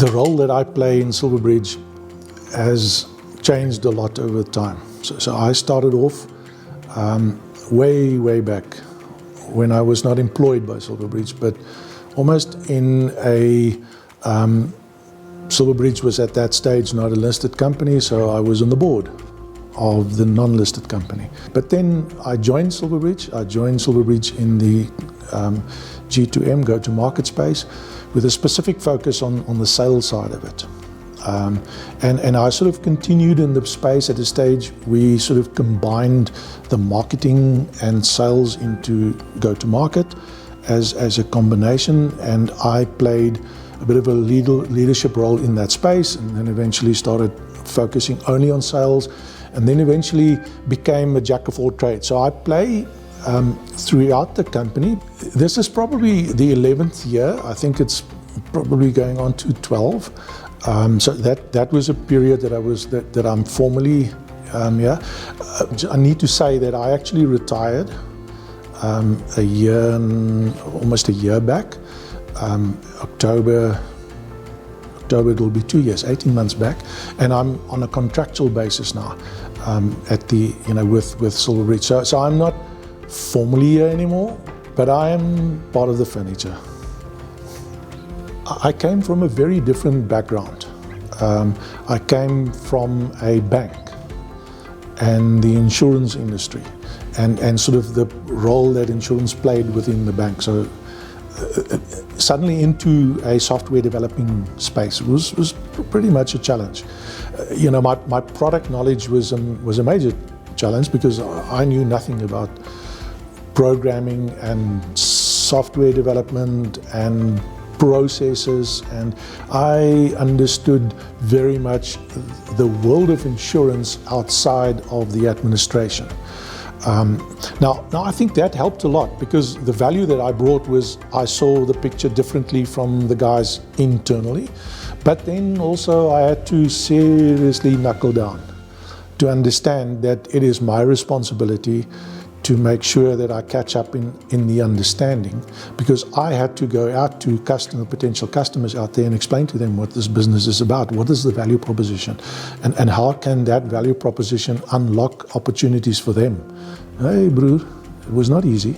The role that I play in SilverBridge has changed a lot over time. So I started off way back when I was not employed by SilverBridge, but almost in a SilverBridge was at that stage not a listed company, so I was on the board of the non-listed company. But then I joined SilverBridge. I joined SilverBridge in the G2M, go-to-market space, with a specific focus on the sales side of it. And I sort of continued in the space. At a stage we sort of combined the marketing and sales into go-to-market as a combination, and I played a bit of a leadership role in that space, and then eventually started focusing only on sales, and then eventually became a jack of all trades. So I play throughout the company. This is probably the 11th year. I think it's probably going on to 12. So that was a period that I'm formally I need to say that I actually retired almost a year back. October it will be 2 years, 18 months back, and I'm on a contractual basis now at the with SilverBridge. So I'm not formally here anymore, but I am part of the furniture. I came from a very different background. I came from a bank and the insurance industry, and sort of the role that insurance played within the bank. So suddenly into a software developing space was pretty much a challenge. My product knowledge was a major challenge, because I knew nothing about programming and software development and processes, and I understood very much the world of insurance outside of the administration. Now I think that helped a lot, because the value that I brought was I saw the picture differently from the guys internally, but then also I had to seriously knuckle down to understand that it is my responsibility to make sure that I catch up in the understanding, because I had to go out to potential customers out there and explain to them what this business is about, what is the value proposition, and how can that value proposition unlock opportunities for them. Hey, broer, it was not easy,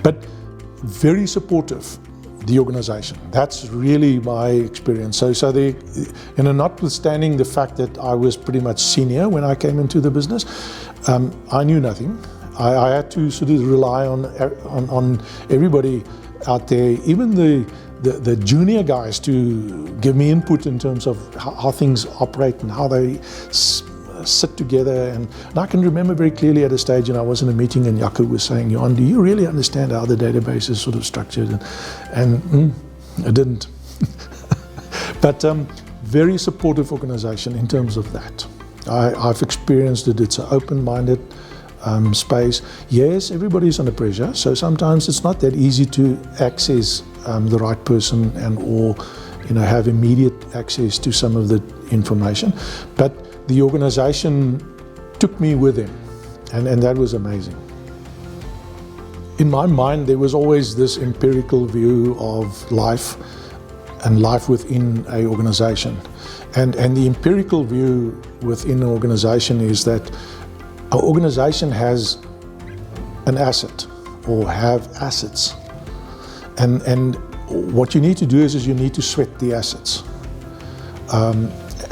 but very supportive, the organization. That's really my experience. So notwithstanding the fact that I was pretty much senior when I came into the business, I knew nothing. I had to sort of rely on everybody out there, even the junior guys, to give me input in terms of how things operate and how they sit together. And I can remember very clearly at a stage, I was in a meeting and Jaco was saying, Johan, do you really understand how the database is sort of structured? And I didn't. But very supportive organization in terms of that. I've experienced it. It's an open-minded space. Yes, everybody's under pressure, so sometimes it's not that easy to access the right person or have immediate access to some of the information, but the organization took me with them, and that was amazing. In my mind, there was always this empirical view of life and life within an organization, and the empirical view within an organization is that our organization has an asset or have assets, and what you need to do is you need to sweat the assets.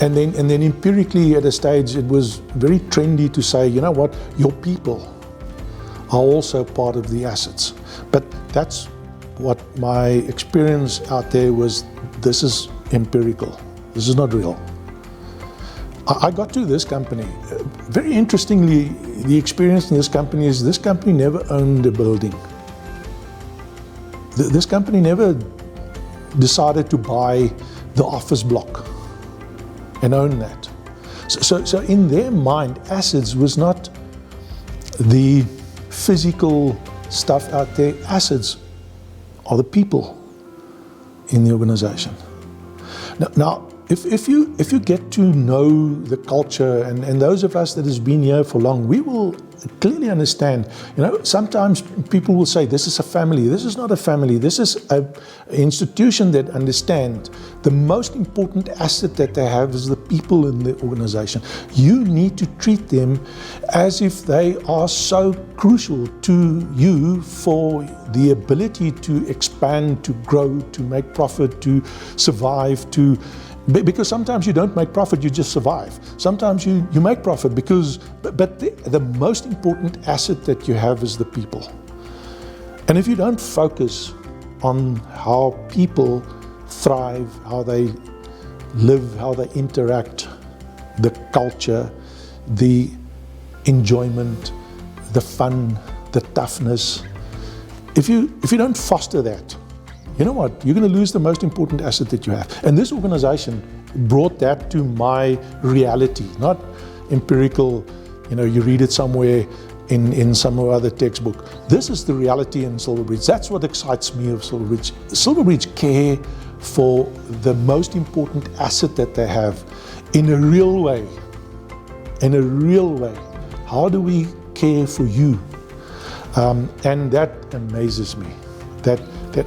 And then empirically at a stage it was very trendy to say, you know what, your people are also part of the assets. But that's what my experience out there was. This is empirical, this is not real. I got to this company. Very interestingly, the experience in this company is this company never owned a building. This company never decided to buy the office block and own that. So in their mind, assets was not the physical stuff out there. Assets are the people in the organization. Now, if you get to know the culture, and those of us that has been here for long, we will clearly understand, sometimes people will say this is a family. This is not a family. This is an institution that understands the most important asset that they have is the people in the organization. You need to treat them as if they are so crucial to you for the ability to expand, to grow, to make profit, to survive, because sometimes you don't make profit, you just survive. Sometimes you make profit but the most important asset that you have is the people. And if you don't focus on how people thrive, how they live, how they interact, the culture, the enjoyment, the fun, the toughness, if you don't foster that, you know what? You're going to lose the most important asset that you have. And this organization brought that to my reality, not empirical, you read it somewhere in some other textbook. This is the reality in SilverBridge. That's what excites me of SilverBridge. SilverBridge care for the most important asset that they have in a real way. In a real way. How do we care for you? And that amazes me. That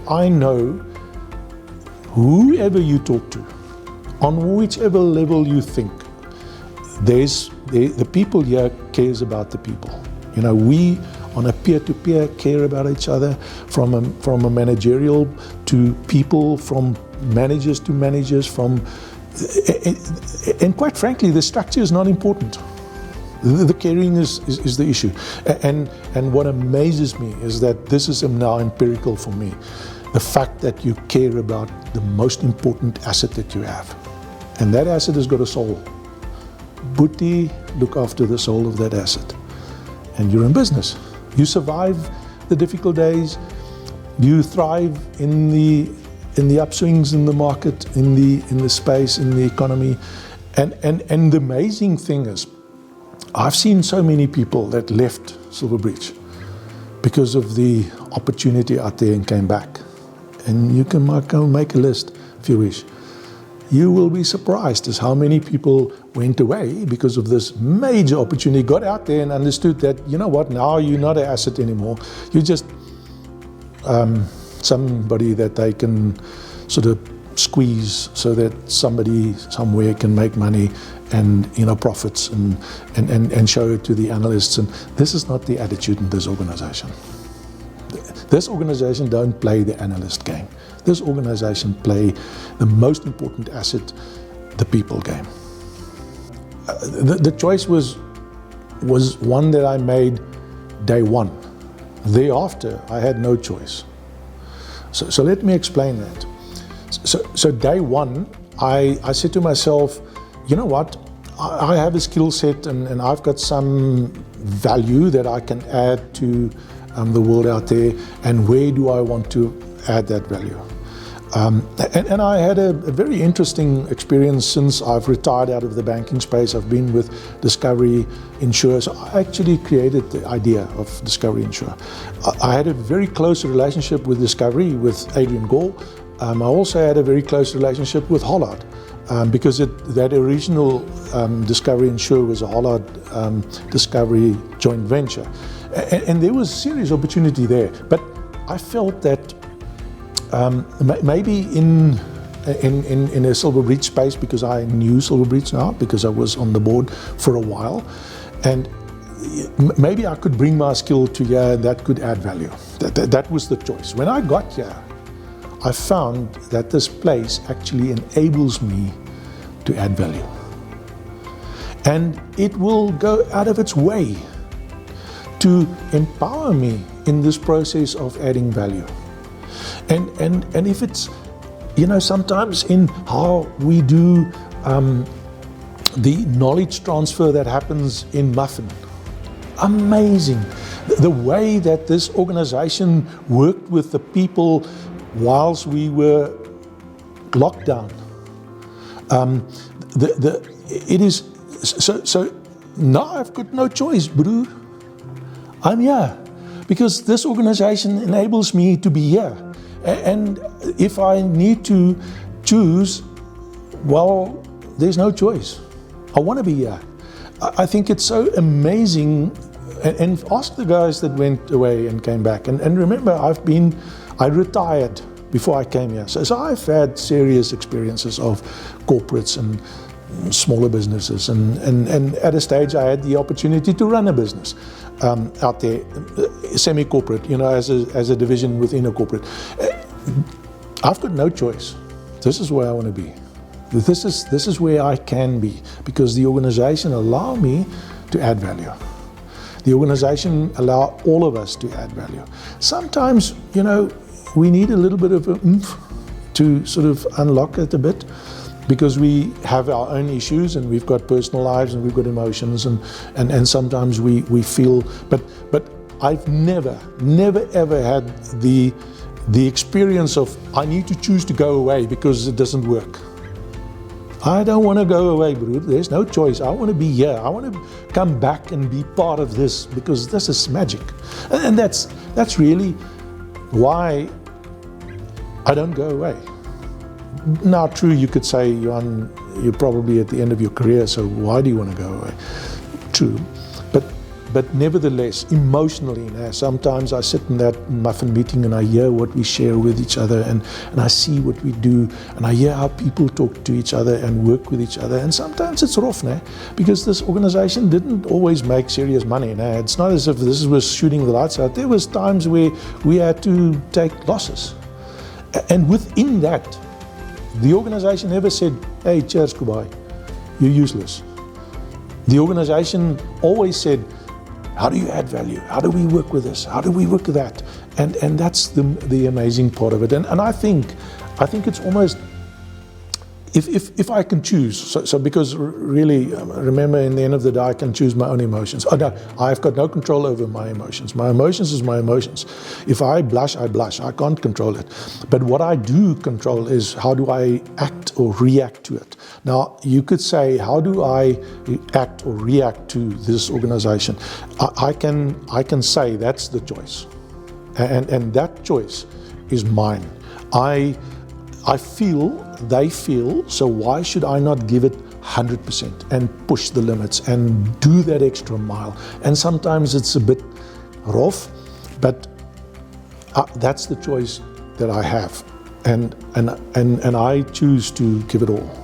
I know whoever you talk to, on whichever level you think, the people here cares about the people. We on a peer-to-peer care about each other, from a managerial to people, from managers to managers, and quite frankly, the structure is not important. The caring is the issue. And what amazes me is that this is now empirical for me. The fact that you care about the most important asset that you have. And that asset has got a soul. Buti, look after the soul of that asset. And you're in business. You survive the difficult days. You thrive in the upswings in the market, in the space, in the economy. And the amazing thing is, I've seen so many people that left SilverBridge because of the opportunity out there and came back. And you can go make a list if you wish. You will be surprised as how many people went away because of this major opportunity, got out there and understood that, now you're not an asset anymore. You're just somebody that they can sort of squeeze so that somebody somewhere can make money and profits and show it to the analysts. And this is not the attitude in this organization. This organization don't play the analyst game. This organization play the most important asset, the people game. The choice was one that I made day one. Thereafter, I had no choice. So let me explain that. So day one, I said to myself, you know what? I have a skill set and I've got some value that I can add to the world out there, and where do I want to add that value? And I had a very interesting experience since I've retired out of the banking space. I've been with Discovery Insure. So I actually created the idea of Discovery Insure. I had a very close relationship with Discovery, with Adrian Gore. I also had a very close relationship with Hollard. Because that original Discovery Insure was a Hollard Discovery joint venture. And there was serious opportunity there. But I felt that maybe in a SilverBridge space, because I knew SilverBridge now, because I was on the board for a while, and maybe I could bring my skill to here that could add value. That was the choice. When I got here, I found that this place actually enables me to add value. And it will go out of its way to empower me in this process of adding value. And if it's, sometimes in how we do the knowledge transfer that happens in Muffin, amazing. The way that this organization worked with the people whilst we were locked down. It is so now I've got no choice, bro. I'm here because this organization enables me to be here. And if I need to choose, well, there's no choice. I want to be here. I think it's so amazing And ask the guys that went away and came back. And remember, I retired before I came here. So I've had serious experiences of corporates and smaller businesses. And at a stage, I had the opportunity to run a business out there, semi-corporate, as a division within a corporate. I've got no choice. This is where I want to be. This is where I can be, because the organization allow me to add value. The organization allow all of us to add value. Sometimes, we need a little bit of a oomph to sort of unlock it a bit, because we have our own issues and we've got personal lives and we've got emotions and sometimes we feel, but I've never ever had the experience of I need to choose to go away because it doesn't work. I don't want to go away, bro. There's no choice. I want to be here. I want to come back and be part of this, because this is magic. And that's really why I don't go away. Now, true, you could say, Johan, you're probably at the end of your career, so why do you want to go away? True. But nevertheless, emotionally, sometimes I sit in that muffin meeting and I hear what we share with each other, and I see what we do, and I hear how people talk to each other and work with each other. And sometimes it's rough, because this organization didn't always make serious money. It's not as if this was shooting the lights out. There was times where we had to take losses. And within that, the organization never said, hey, cheers, goodbye, you're useless. The organization always said, how do you add value? How do we work with this? How do we work with that? And that's the amazing part of it. And I think it's almost, if I can choose, so because really, remember, in the end of the day, I can choose my own emotions. Oh no, I've got no control over my emotions. My emotions is my emotions. If I blush, I blush. I can't control it. But what I do control is how do I act or react to it. Now, you could say, how do I act or react to this organization? I can say that's the choice. And that choice is mine. I feel, they feel, so why should I not give it 100% and push the limits and do that extra mile? And sometimes it's a bit rough, but that's the choice that I have. And I choose to give it all.